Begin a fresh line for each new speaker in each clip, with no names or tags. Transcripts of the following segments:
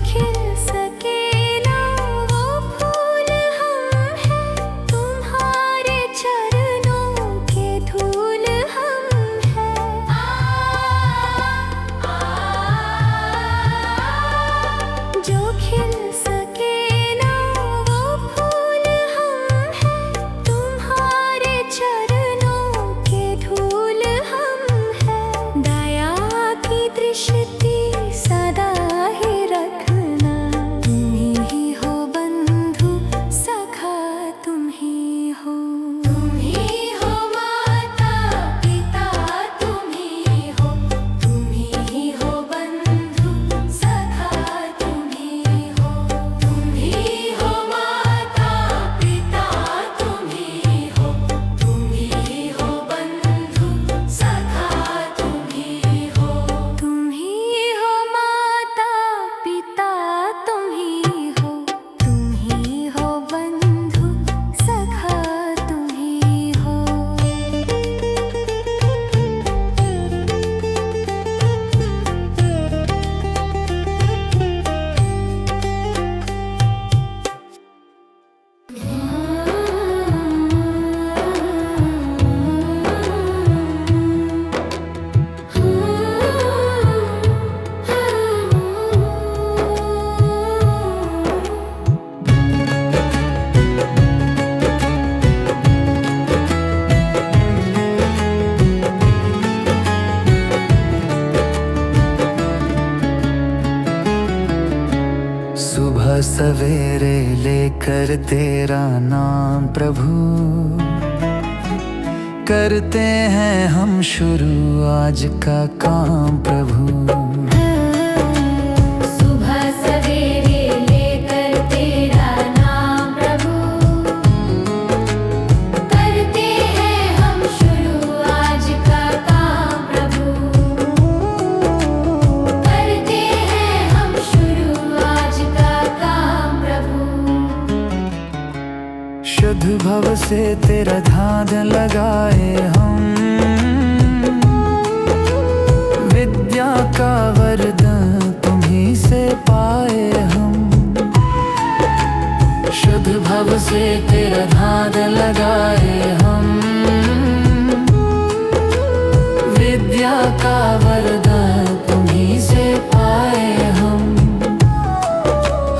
खिल सके ना वो फूल हम हैं, तुम्हारे चरणों के धूल हम हैं। जो खिल सके ना वो फूल हम हैं, तुम्हारे चरणों के धूल हम हैं। दया की दृष्टि सदा ही रखना, तुम ही हो बंधु सखा, तुम ही हो। तुम ही हो माता पिता, तुम ही हो। तुम ही हो बंधु सखा, तुम ही हो। तुम ही हो माता पिता, तुम ही हो। तुम ही हो बंधु सखा, तुम ही हो। तुम ही हो माता पिता, तुम ही हो। तुम ही हो बंधु सखा, तुम ही हो।
सुबह सवेरे लेकर तेरा नाम प्रभु, करते हैं हम शुरू आज का काम प्रभु।
सुबह सवेरे लेकर तेरा नाम प्रभु, करते हैं हम शुरू आज का काम प्रभु। करते हैं हम शुरू आज का काम प्रभु।
शुद्ध भव से तेरा ध्यान लगाए हम, विद्या का वरदान तुम्हीं से पाए हम। शुद्ध भव से तेरा ध्यान लगाए हम, विद्या का वरदान तुम्हीं से पाए हम।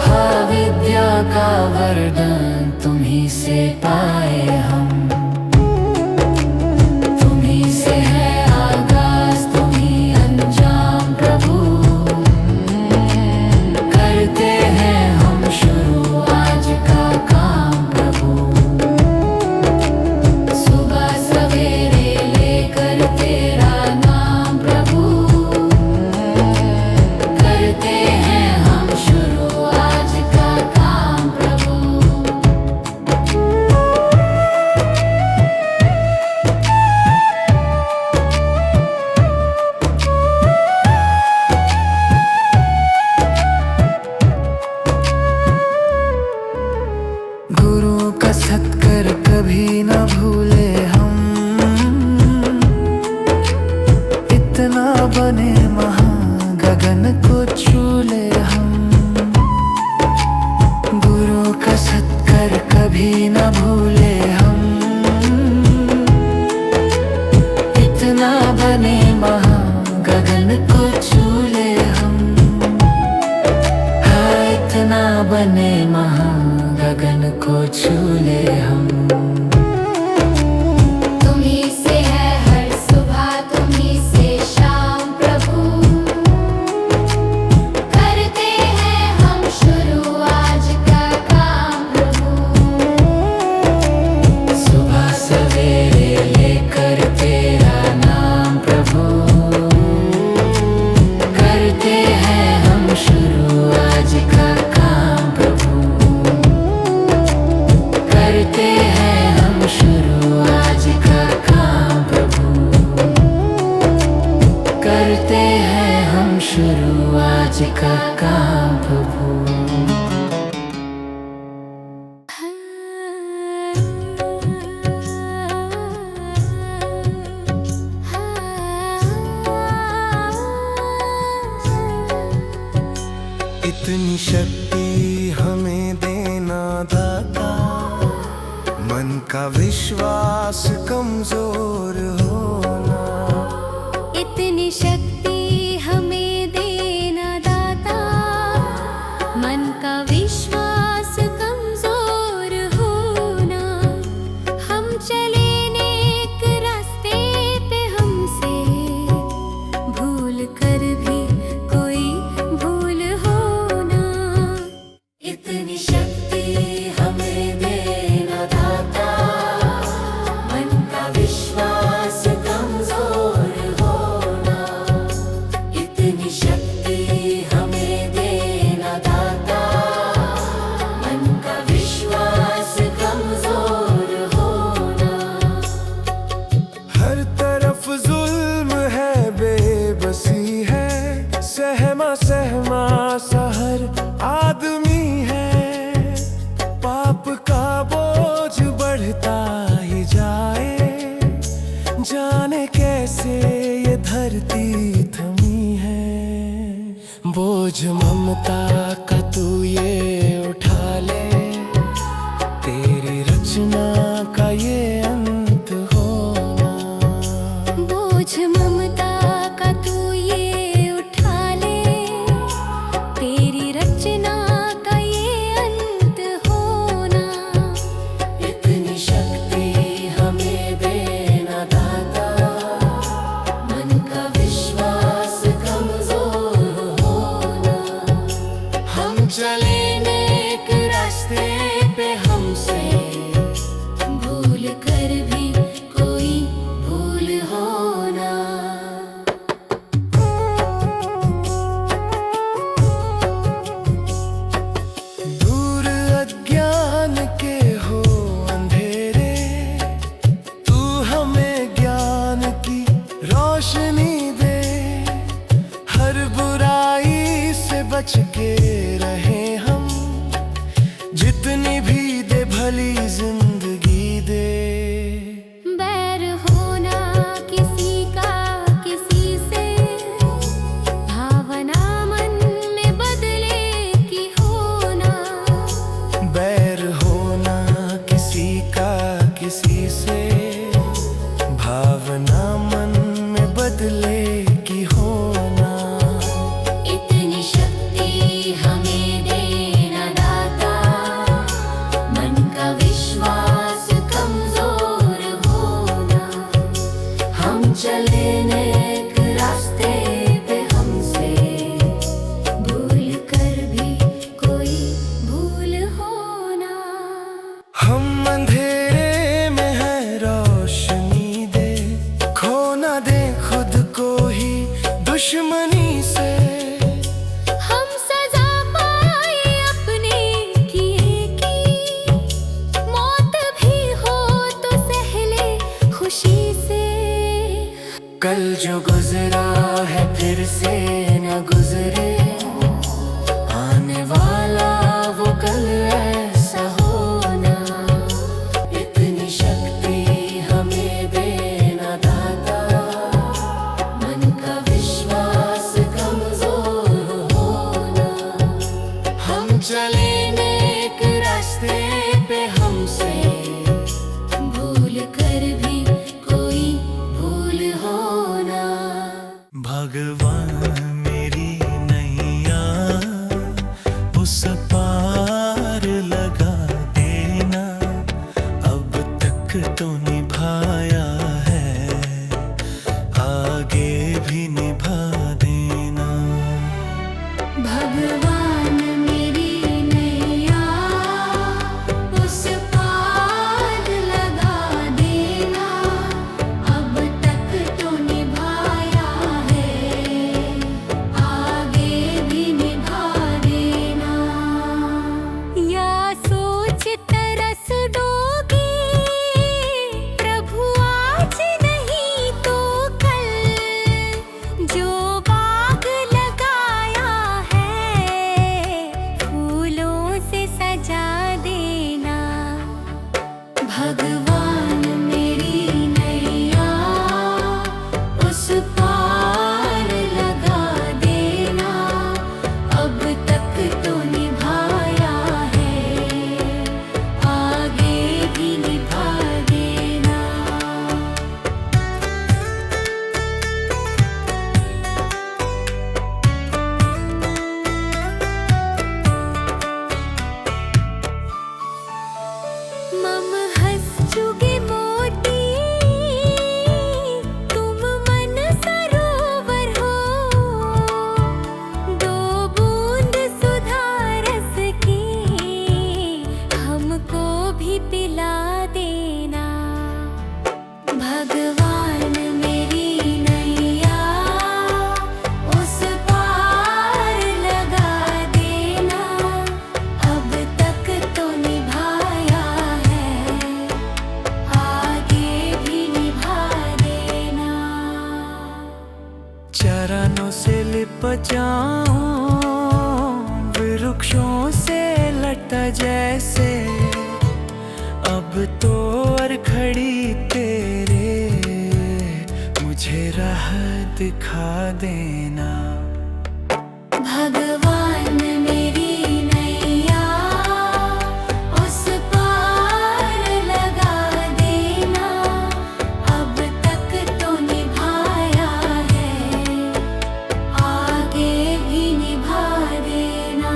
हाँ, विद्या का वरदान तुम्हीं से पाए हम। तुम्हीं से है आगाज, तुम्हीं अंजाम प्रभु, करते हैं हम शुरू आज का काम प्रभु। सुबह सवेरे लेकर तेरा नाम प्रभु, करते हैं हम शुरू आज का काम प्रभु। गुरु का सत्कर कभी न भूले हम, इतना बने महान गगन को छू ले हम। गुरु का सत्कर कभी न भूले हम, इतना बने महान गगन को छू ले हम। हाँ, इतना बने महान गगन को छू ले हम।
तुम्हीं से है हर सुबह, तुम्हीं से शाम प्रभु, करते हैं हम शुरू आज का काम प्रभु।
सुबह सवेरे लेकर तेरा नाम प्रभु, करते हैं हम शुरू आज का काम प्रभु। करते हैं हम शुरू आज का काम प्रभु। करते हैं हम शुरू आज का काम प्रभु।
इतनी शक्ति हमें देना दाता, मन का विश्वास कमजोर होना।
इतनी शक्ति हमें देना दाता, मन का विश्वास कमजोर होना। हम चले नेक रास्ते पे, हमसे भूल कर भी कोई भूल होना। इतनी शक्ति हमें देना दाता, मन का विश्वास कमजोर होना। इतनी शक्ति हमें देना दाता, मन का विश्वास कमजोर होना।
हर तरफ जुल्म है, बेबसी है, सहमा सहमा सा हर आदमी है। पाप का बोझ बढ़ता ही जाए, जाने कैसे ये धरती थमी है। बोझ ममता का तू ये उठा ले, तेरी रचना का ये अंत होना।
बोझ ममता का तू ये उठा ले, तेरी रचना का ये अंत होना।
इतनी शक्ति हमें देना दाता, मन का विश्वास कमजोर होना।
हम चले नेक रास्ते पे, हमसे
भूल कर भी कोई भूल होना।
दूर अज्ञान के हो अंधेरे, तू हमें ज्ञान की रोशनी दे। हर बुराई से बच के रहे हम, जितनी भी दे भली जिंदगी दे।
बैर होना किसी का किसी से, भावना मन में बदले की होना।
बैर होना किसी का किसी से, भावना मन में बदले की होना।
इतनी शक्ति हमें देना दाता, मन का विश्वास कमजोर होना।
हम चले नेक रास्ते पे, हमसे
भूल कर भी कोई भूल होना।
हम अंधेरे में है, रोशनी दे। खो ना दे खुद को ही दुश्मनी से।
हम सजा पाए अपने किए की, मौत भी हो तो सह ले खुशी से।
कल जो गुजरा है फिर से न गुजरे, आने वाला वो कल ऐसा होना। इतनी शक्ति हमें देना दाता, मन का विश्वास कमजोर होना।
हम चले नेक रास्ते पे, हमसे
भूल कर भी कोई भूल होना।
भगवान मेरी नैया उस पार लगा देना। अब तक तो निभाया है, आगे भी निभा देना।
भगवान मेरी नैया उस पार लगा देना। अब तक तो निभाया है, आगे भी निभा देना।
जाऊं वृक्षों से लटा जैसे, अब तो और खड़ी तेरे मुझे राह दिखा देना।
भगवान मेरी नैया उस पार लगा देना, अब तक तो निभाया है, आगे भी निभा देना।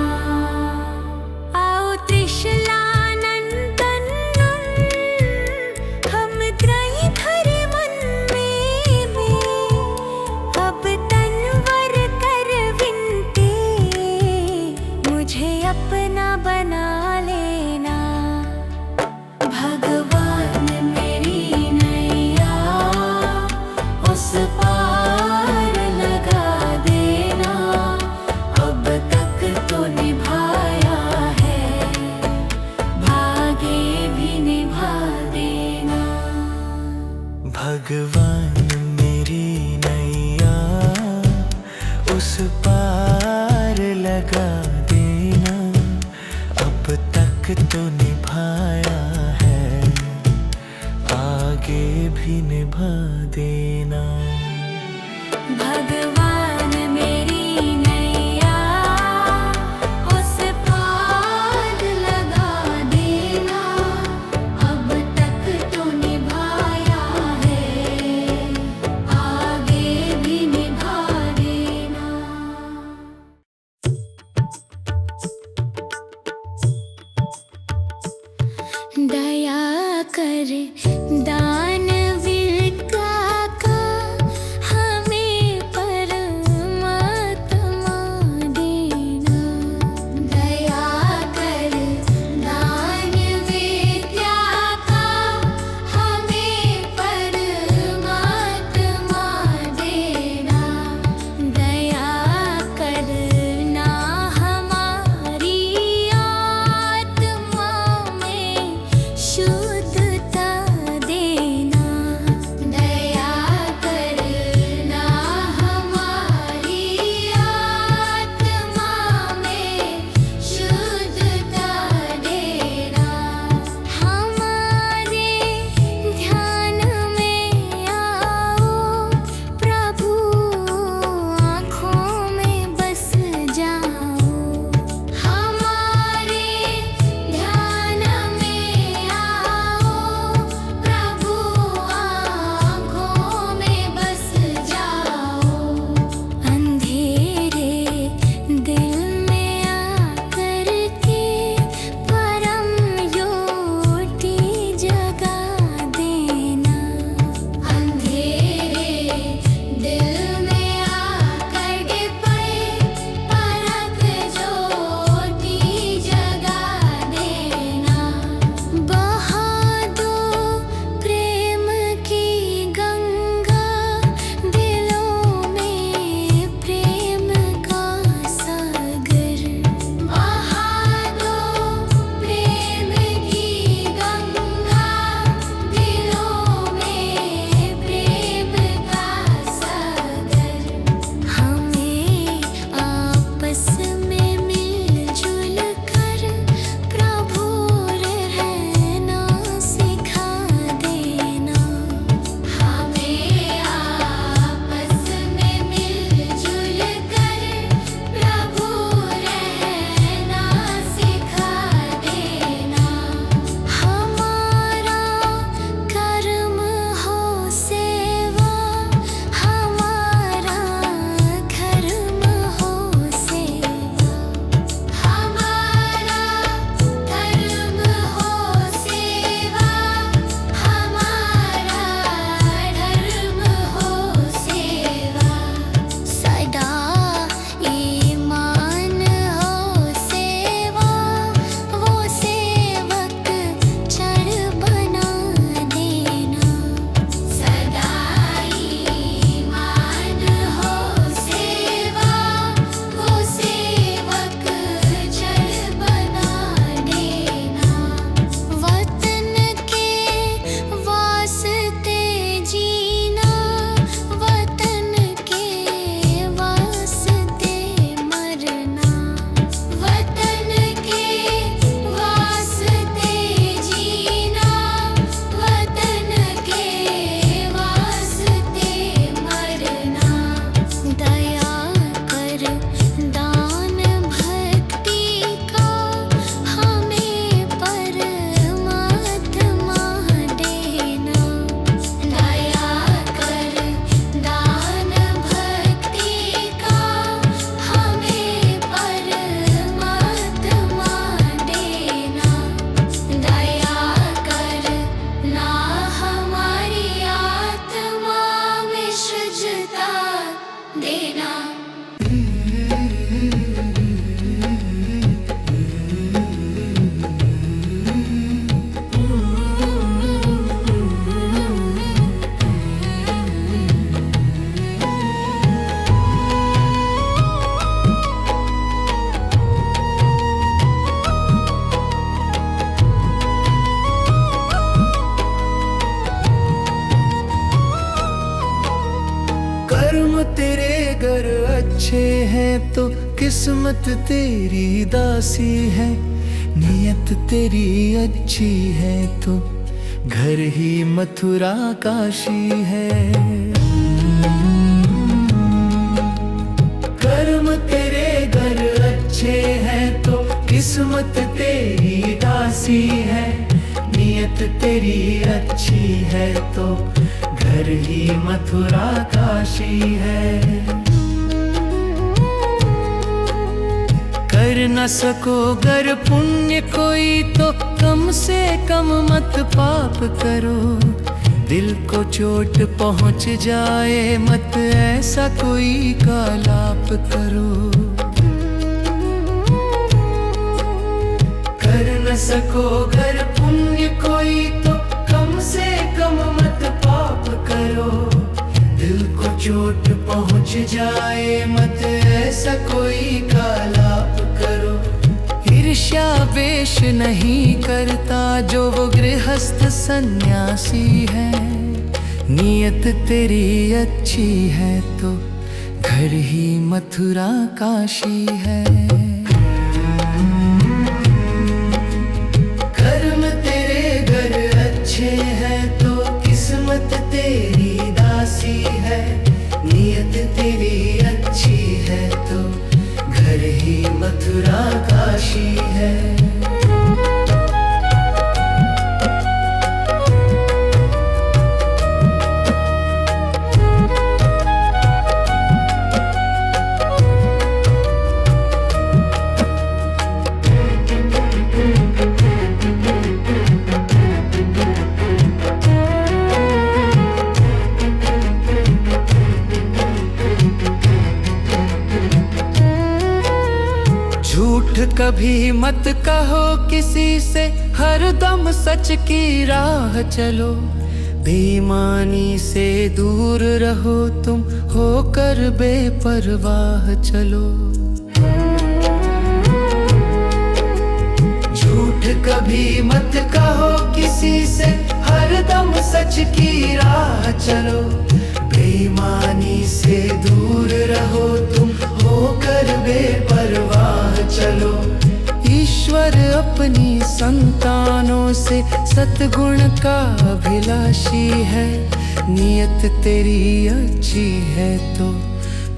आओ त्रिशलानंदन हम त्रयी धरे मन में, अब तनवर कर विनते मुझे अपना बना लेना। भगवान मेरी नैया उस पार लगा देना, अब तक तो निभाया है, भागे भी निभा देना।
भगवान मेरी नैया उस पार लगा देना, अब तक तो निभाया है, आगे भी निभा देना।
भगवान मेरी नैया उस पार लगा देना, अब तक तो निभाया है, आगे भी निभा देना। दया कर दानवीर का हमें परमात्मा देना। दया कर दानवीर का हमें परमात्मा देना। दया करना हमारी आत्मा में शुद्धता देना।
अच्छे हैं तो किस्मत तेरी दासी है, नियत तेरी अच्छी है तो घर ही मथुरा काशी है। कर्म तेरे घर अच्छे हैं तो किस्मत तेरी दासी है, नियत तेरी अच्छी है तो घर ही मथुरा काशी है। कर न सको गर पुण्य कोई तो कम से कम मत पाप करो, दिल को चोट पहुंच जाए मत ऐसा कोई कालाप करो। कर न सको गर पुण्य कोई तो कम से कम मत पाप करो, दिल को चोट पहुंच जाए मत ऐसा कोई कालाप करो। ईर्ष्या वेश नहीं करता जो वो गृहस्थ सन्यासी है, नियत तेरी अच्छी है तो घर ही मथुरा काशी है। कर्म तेरे घर अच्छे हैं तो किस्मत तेरी दासी है, नियत तेरी अच्छी है तो घर ही मथुरा काशी है। झूठ कभी मत कहो किसी से, हरदम सच की राह चलो। बेईमानी से दूर रहो तुम, होकर बेपरवाह चलो। झूठ कभी मत कहो किसी से, हरदम सच की राह चलो। बेईमानी से दूर रहो तुम, होकर बेपरवाह चलो। ईश्वर अपनी संतानों से सतगुण का अभिलाषी है, नियत तेरी अच्छी है तो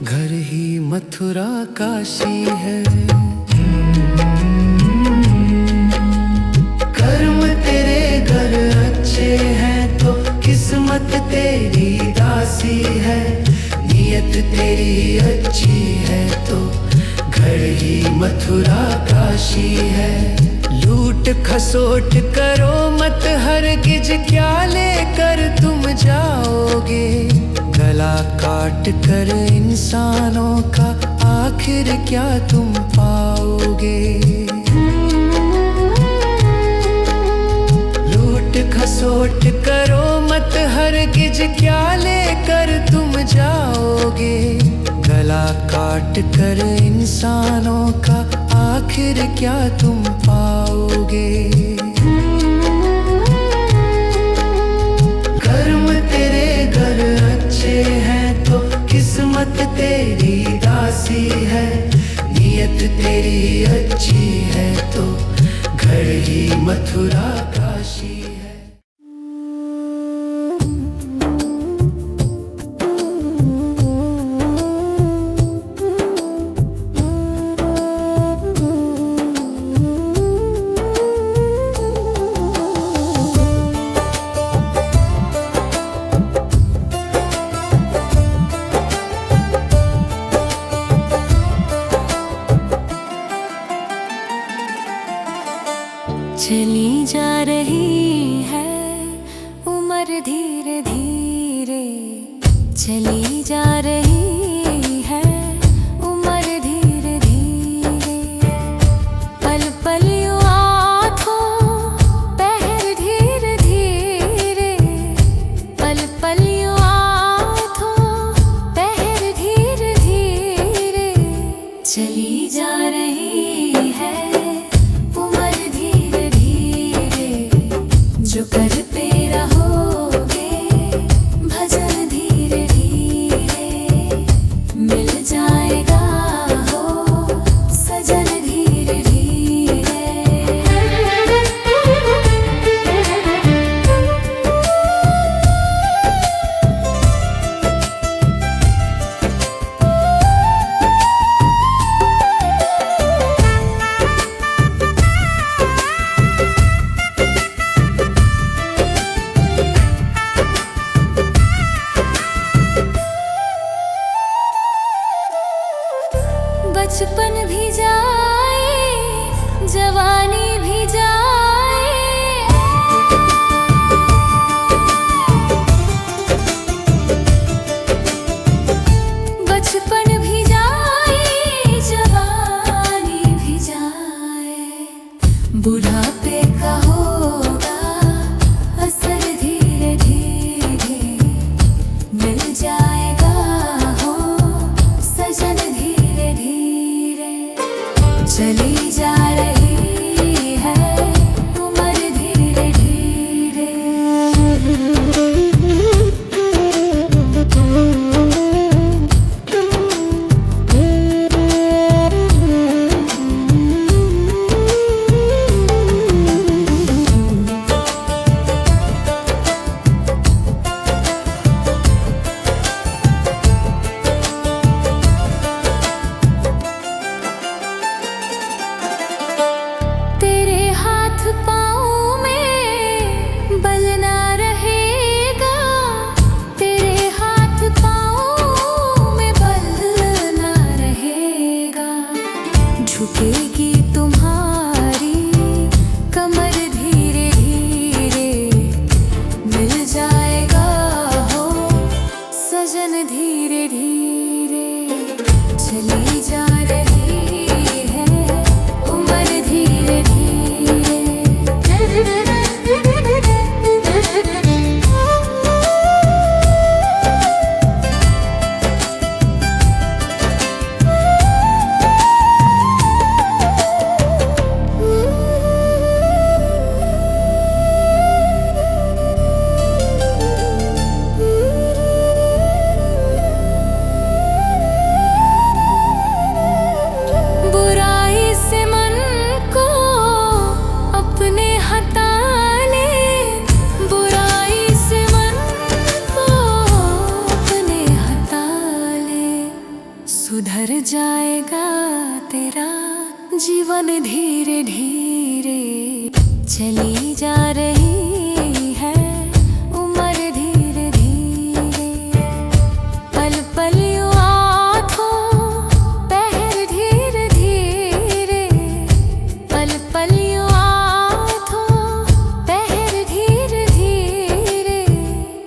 घर ही मथुरा काशी है। कर्म तेरे घर अच्छे हैं तो किस्मत तेरी दासी है, नियत तेरी अच्छी है तो घर ही मथुरा काशी है। लूट खसोट करो मत हरगिज, क्या लेकर तुम जाओगे। गला काट कर इंसानों का आखिर क्या तुम पाओगे। लूट खसोट करो मत हरगिज, क्या लेकर तुम जाओगे। गला काट कर इंसानों का आखिर क्या तुम पाओगे। कर्म तेरे घर अच्छे हैं तो किस्मत तेरी दासी है, नियत तेरी अच्छी है तो घर ही मथुरा काशी है।
चली जा रही है उम्र धीरे धीरे, चली जा रही है उम्र धीरे धीरे। पल पल यूं आँखों पहर धीरे धीरे, पल पल यूं आँखों पहर धीरे धीरे। चली जा रही है जो करते रहोगे भजन धीरे धीरे। बुढ़ापे का होगा असर, धीरे धीरे मिल जाएगा हो सजन, धीरे धीरे चली जा रही है उम्र, धीरे धीरे। झुकेगी तुम्हारी कमर, धीरे धीरे मिल जाएगा हो सजन, धीरे धीरे चली जा रही है उम्र, धीरे धीरे। सुधर जाएगा तेरा जीवन, धीरे धीरे चली जा रही है उम्र, धीरे धीरे पल पल यूं आँखों पहर, धीरे धीरे पल पल यूं आँखों पहर, धीरे धीरे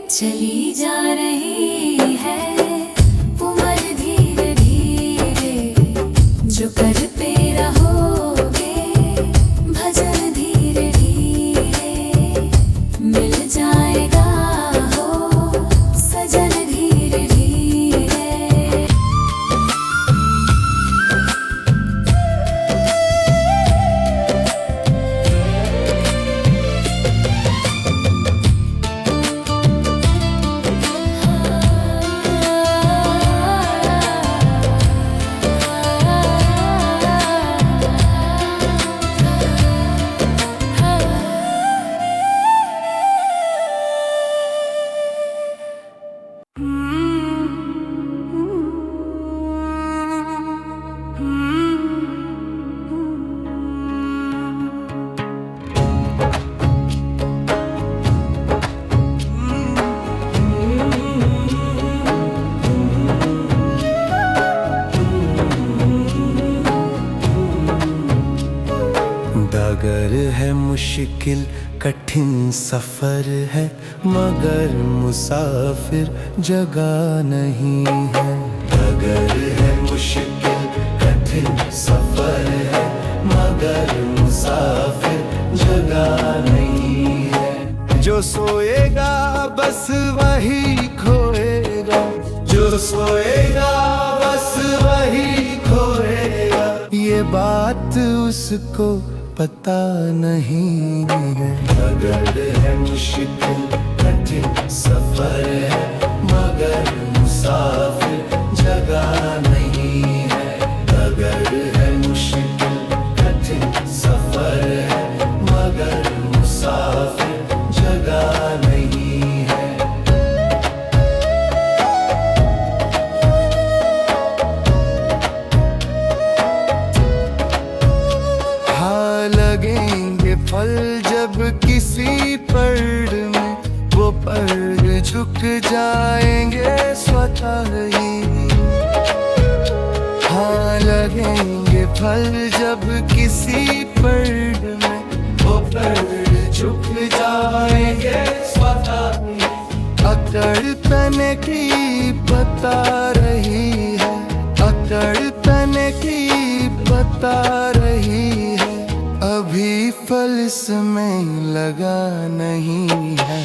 चली जा रही है उम्र, धीरे जो करते रहोगे भजन, धीरे धीरे मिल जाएगा हो सजन, धीरे धीरे।
डगर है मुश्किल कठिन सफर है, मगर मुसाफिर जगह नहीं है। डगर है मुश्किल कठिन सफर है, मगर मुसाफिर जगह नहीं है। जो सोएगा बस वही खोएगा, जो सोएगा बस वही खोएगा, ये बात उसको पता नहीं है। डगर है मुश्किल कठिन सफर है, मगर मुसाफिर जगह नहीं है। डगर है मुश्किल कठिन सफर है, मगर मुसाफिर जगह नहीं है। हाँ लगेंगे फल जब किसी पेड़ में, वो पेड़ झुक जाएंगे स्वतः ही। हाँ लगेंगे फल जब किसी पेड़ में, वो पेड़ झुक जाएंगे स्वतः ही। अकड़ तने की बता रही है, अकड़ तने की बता रही है, अभी फल इसमें लगा नहीं है।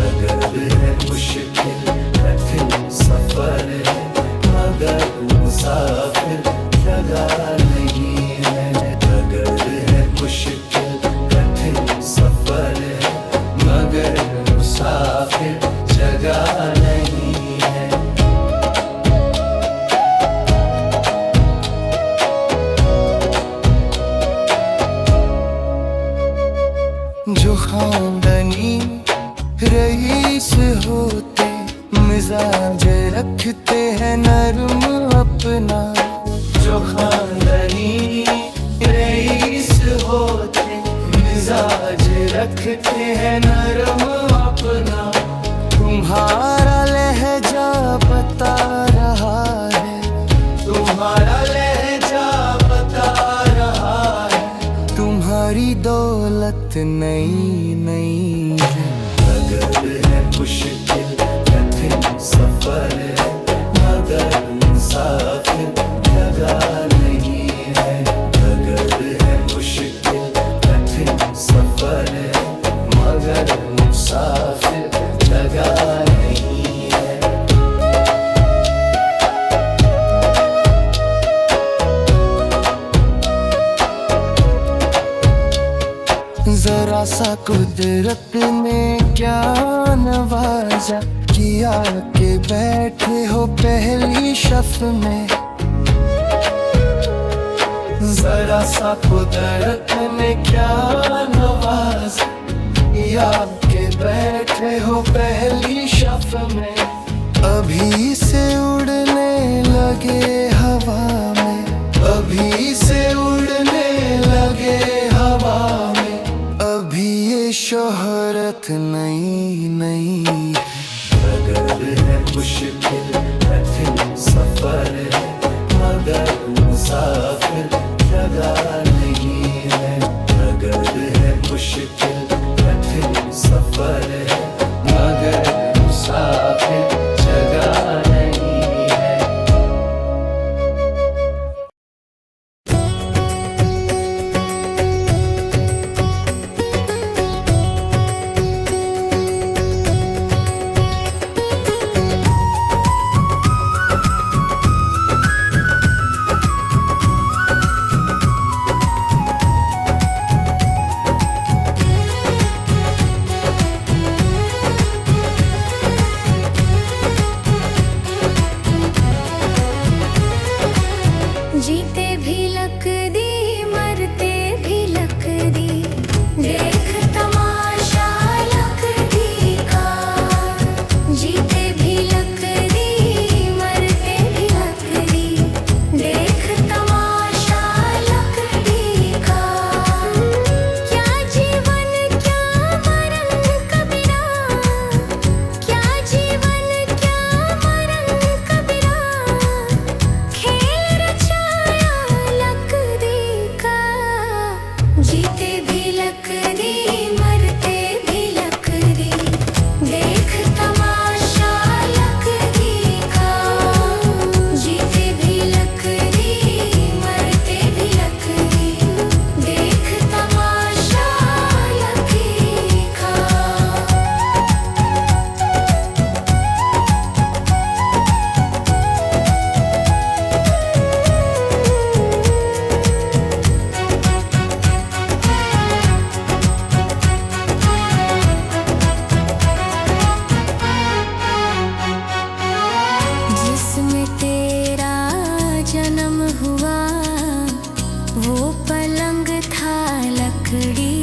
अगर है मुश्किल कठिन सफर है, मगर मुसाफिर जगह नहीं है। अगर है मुश्किल कठिन सफर है, मगर मुसाफिर जगह नहीं है। जो खानदानी रईस होते, मिजाज रखते हैं नरम अपना। जो खानदानी रईस होते, मिजाज रखते हैं नरम अपना। तुम्हारा लहजा बता रहा है, तुम्हारा लहजा बता रहा है, तुम्हारी दौलत नई नई है। अगर है मुश्किल कठिन सफर है, मगर मुसाफिर जगह नहीं है। अगर है मुश्किल कठिन सफर है, मगर मुसाफिर जगह नहीं है। जरा सा कुदरत ने क्या नवाजा, किया के बैठे हो पहली शफ में। जरा सा कुदरत ने क्या नवाजा, किया के बैठे हो पहली शफ में। अभी से उड़ने लगे हवा में, अभी से उड़ने लगे हवा में। अभी ये शोहरत नई नई है। अगर है मुश्किल कठिन सफर है, मगर मुसाफिर जगह नहीं है। अगर है मुश्किल कठिन सफर है, मगर मुसाफिर जगह नहीं है।
जीते भी लकदी, मरते भी लकदी, देख तमाशा लकदी का। जीते भी लकदी, मरते भी लकदी, देख तमाशा लकदी का। क्या जीवन क्या मरण कबीरा, क्या जीवन क्या मरण कबीरा, खेल रचाया लकदी का। जीते भी लकदी, मरते भी लकदी, देख तमाशा लकदी का। जीते भी लकदी, मरते भी लकदी, देख तमाशा लकदी का। जिसमें तेरा जन्म हुआ, वो पलंग था लकड़ी